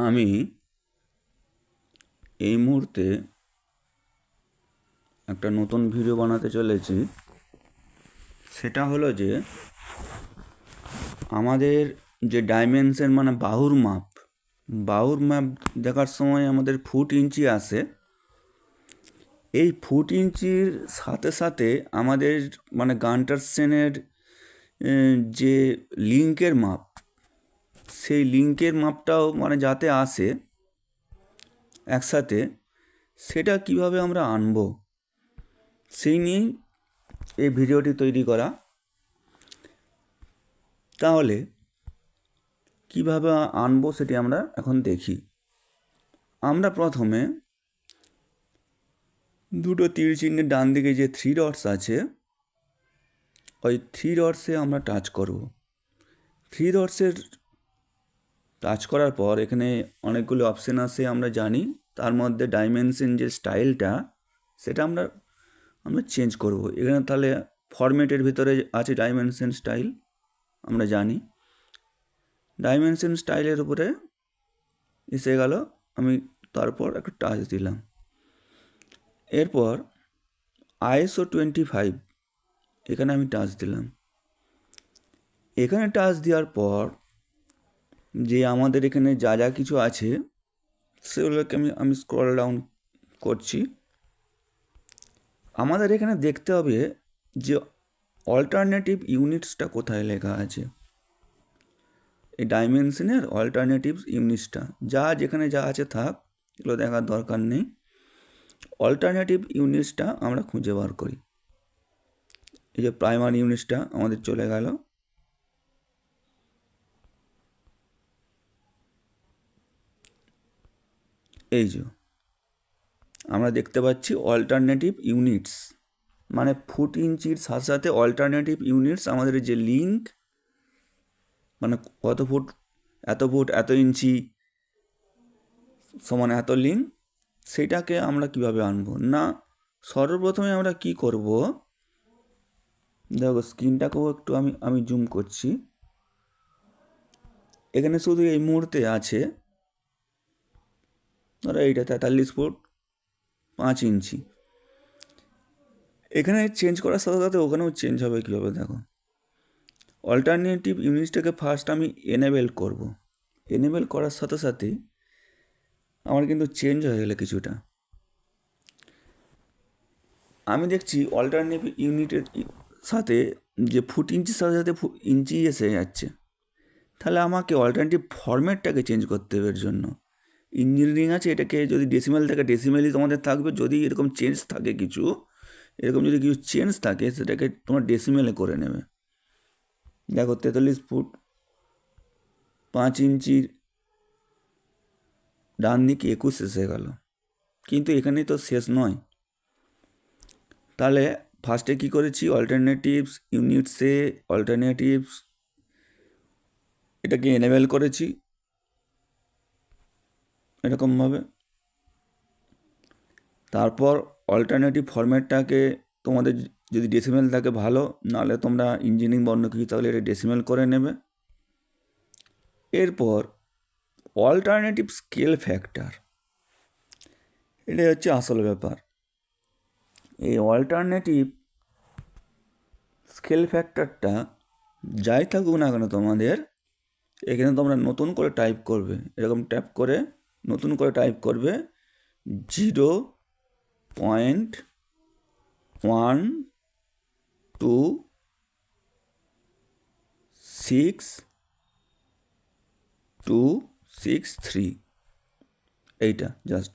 আমি এই মুহূর্তে একটা নতুন ভিডিও বানাতে চলেছি। সেটা হলো যে আমাদের যে ডাইমেনশন মানে বাহুর মাপ দেখার সময় আমাদের ফুট ইঞ্চি আসে। এই ফুট ইঞ্চির সাথে সাথে আমাদের মানে গান্টার সেনের যে লিঙ্কের মাপ, সেই লিঙ্কের মাপটাও মানে যাতে আসে একসাথে, সেটা কিভাবে আমরা আনবো সেই নিয়েই এই ভিডিওটি তৈরি করা। তাহলে কিভাবে আনবো সেটি আমরা এখন দেখি। আমরা প্রথমে দুটো তীর চিহ্নের ডান দিকে যে 3 ডটস আছে, ওই 3 ডটসে আমরা টাচ করব। 3 ডটসের টাচ করার পর এখানে অনেকগুলো অপশান আছে আমরা জানি। তার মধ্যে ডাইমেনশন যে স্টাইলটা, সেটা আমরা চেঞ্জ করব। এখানে তাহলে ফরম্যাটের ভিতরে আছে ডাইমেনশন স্টাইল, আমরা জানি। ডাইমেনশন স্টাইলের উপরে এসে গেল, আমি তারপর একটা টাচ দিলাম। এরপর ISO 25 এখানে আমি টাচ দিলাম। এখানে টাচ দেওয়ার পর যে আমাদের এখানে যা যা কিছু আছে সেগুলোকে আমি স্ক্রল ডাউন করছি। আমাদের এখানে দেখতে হবে যে অল্টারনেটিভ ইউনিটসটা কোথায় লেখা আছে। এই ডাইমেনশনের অল্টারনেটিভ ইউনিটসটা যেখানে যা আছে থাক, এগুলো দেখার দরকার নেই। অল্টারনেটিভ ইউনিটসটা আমরা খুঁজে বার করি। এই যে প্রাইমারি ইউনিটসটা আমাদের চলে গেল। এই যে আমরা দেখতে পাচ্ছি অল্টারনেটিভ ইউনিটস, মানে ফুট ইঞ্চির সাথে সাথে অল্টারনেটিভ ইউনিটস আমাদের যে লিঙ্ক, মানে কত ফুট এত ইঞ্চি সমান এত লিঙ্ক, সেটাকে আমরা কিভাবে আনবো না। সর্বপ্রথমে আমরা কি করব, দেখো স্ক্রিনটাকেও একটু আমি জুম করছি। এখানে শুধু এই মুহূর্তে আছে ধরো এইটা 43 ফুট 5 ইঞ্চি। এখানে চেঞ্জ করার সাথে সাথে ওখানেও চেঞ্জ হবে কীভাবে, দেখো অল্টারনেটিভ ইউনিটসটাকে ফার্স্ট আমি এনেবেল করব। এনেবেল করার সাথে সাথে আমার কিন্তু চেঞ্জ হয়ে গেলে কিছুটা। আমি দেখছি অল্টারনেটিভ ইউনিটের সাথে যে ফুট ইঞ্চির সাথে সাথে ইঞ্চি এসে যাচ্ছে। তাহলে আমাকে অল্টারনেটিভ ফরম্যাটটাকে চেঞ্জ করতে হবে। এর জন্য ইঞ্জিনিয়ারিং আছে, এটাকে যদি ডেসিমেল থাকে ডেসিমেলই তোমাদের থাকবে। যদি এরকম চেঞ্জ থাকে কিছু, এরকম যদি কিছু চেঞ্জ থাকে সেটাকে তোমরা ডেসিমেলে করে নেবে। দেখো 43 ফুট 5 ইঞ্চির ডান দিকে 21 এসে গেল, কিন্তু এখানেই তো শেষ নয়। তাহলে ফার্স্টে কী করেছি, অল্টারনেটিভস ইউনিটসে অল্টারনেটিভস এটাকে এনেবেল করেছি এরকমভাবে। তারপর অল্টারনেটিভ ফরম্যাটটাকে তোমাদের যদি ডেসিমেল থাকে ভালো, নাহলে তোমরা ইঞ্জিনিয়ারিং বর্ণ কিছু তাহলে এটা ডেসিমেল করে নেবে। এরপর অল্টারনেটিভ স্কেল ফ্যাক্টর, এটাই হচ্ছে আসল ব্যাপার। এই অল্টারনেটিভ স্কেল ফ্যাক্টরটা যাই থাকুক না কেন তোমাদের, এখানে তোমরা নতুন করে টাইপ করবে, এরকম ট্যাপ করে নতুন করে টাইপ করবে 0.126263 এইটা জাস্ট।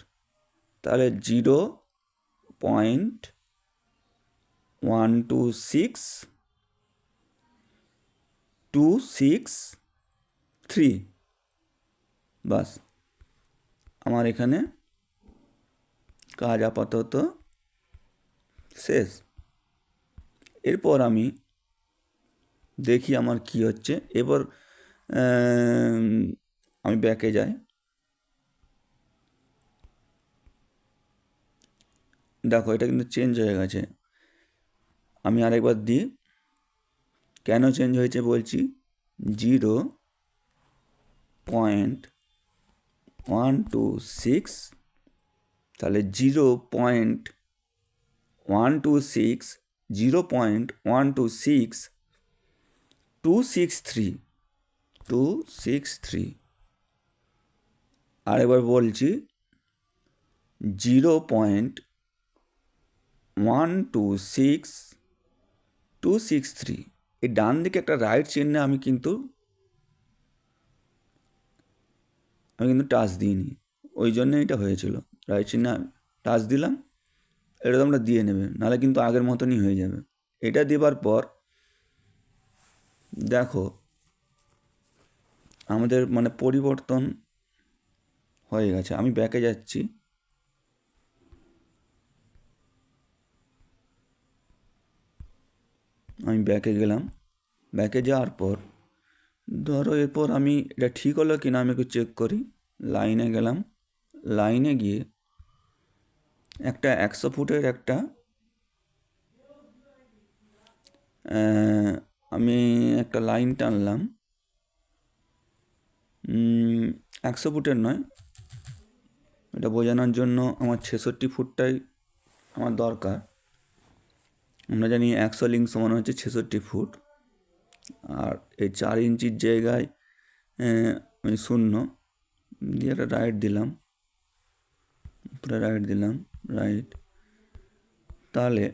তাহলে 0.126263, বাস আমার এখানে কাজ আপাতত শেষ। এরপর আমি দেখি আমার কি হচ্ছে। এরপর আমি ব্যাকে যাই। দেখো এটা কিন্তু চেঞ্জ হয়ে গেছে। আমি আরেকবার দিই, কেন চেঞ্জ হয়েছে বলছি। 0.126263 126, তাহলে 0.126, 0.126, 263। আরেকবার বলছি, 0.126, 263। এই ডান দিকে একটা রাইট চিহ্নে আমি কিন্তু টাচ দিইনি, ওই জন্য এটা হয়েছিল। রাইট চিহ্নে টাচ দিলাম, এটা তোমরা দিয়ে নেবে, নাহলে কিন্তু আগের মতনই হয়ে যাবে। এটা দেবার পর দেখো আমাদের পরিবর্তন হয়ে গেছে। আমি ব্যাকে যাচ্ছি, আমি ব্যাকে গেলাম। ব্যাকে যাওয়ার পর ধরো এরপর আমি এটা ঠিক হলো কি না আমি একটু চেক করি। লাইনে গেলাম, লাইনে গিয়ে একটা 100 ফুটের একটা আমি একটা লাইন টানলাম। 100 ফুটের নয়, এটা বোঝানোর জন্য আমার 66 ফুটটাই আমার দরকার। আমরা জানি 100 লিঙ্ক সমান হচ্ছে 66 ফুট। আর এই 4 ইঞ্চির জায়গায় আমি 0 দিয়ে একটা রাইট দিলাম, পুরো রাইট দিলাম, রাইট। তাহলে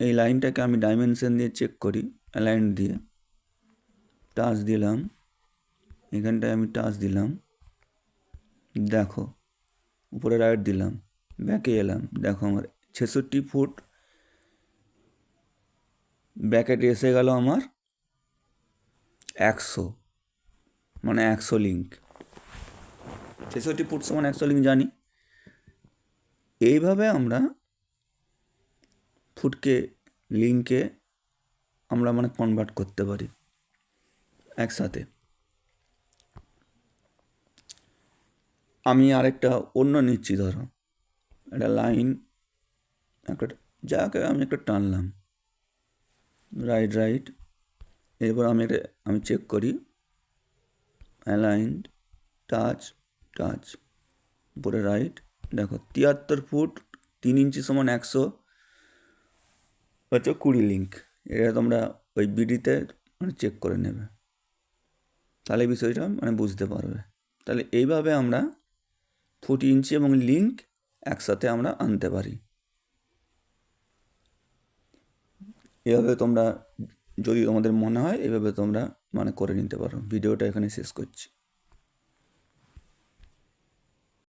এই লাইনটাকে আমি ডাইমেনশন দিয়ে চেক করি, অ্যালাইন দিয়ে টাচ দিলাম, এখানটায় আমি টাচ দিলাম, দেখো উপরে রাইট দিলাম, ব্যাকে এলাম, দেখো আমার 66 ফুট ব্যাকেটে এসে গেল আমার 100, মানে 100 লিঙ্ক। 66 ফুট সমান 100 লিঙ্ক জানি। এইভাবে আমরা ফুটকে লিঙ্কে আমরা কনভার্ট করতে পারি একসাথে। আমি আরেকটা অন্য নিচ্ছি, ধরো একটা লাইন, একটা যাকে আমি একটা টানলাম, রাইট রাইট। এরপর আমি চেক করি, অ্যালাইন্ড, টাচ টাচ, উপরে রাইট। দেখো 73 ফুট 3 ইঞ্চি সমান 100 হচ্ছে 20 লিঙ্ক। এটা তোমরা ওই বিডিতে চেক করে নেবে, তাহলে বিষয়টা বুঝতে পারবে। তাহলে এইভাবে আমরা ফুট, ইঞ্চি এবং লিঙ্ক একসাথে আমরা আনতে পারি। এভাবে তোমরা যদি তোমাদের মনে হয় এভাবে তোমরা করে নিতে পারো। ভিডিওটা এখানে শেষ করছি।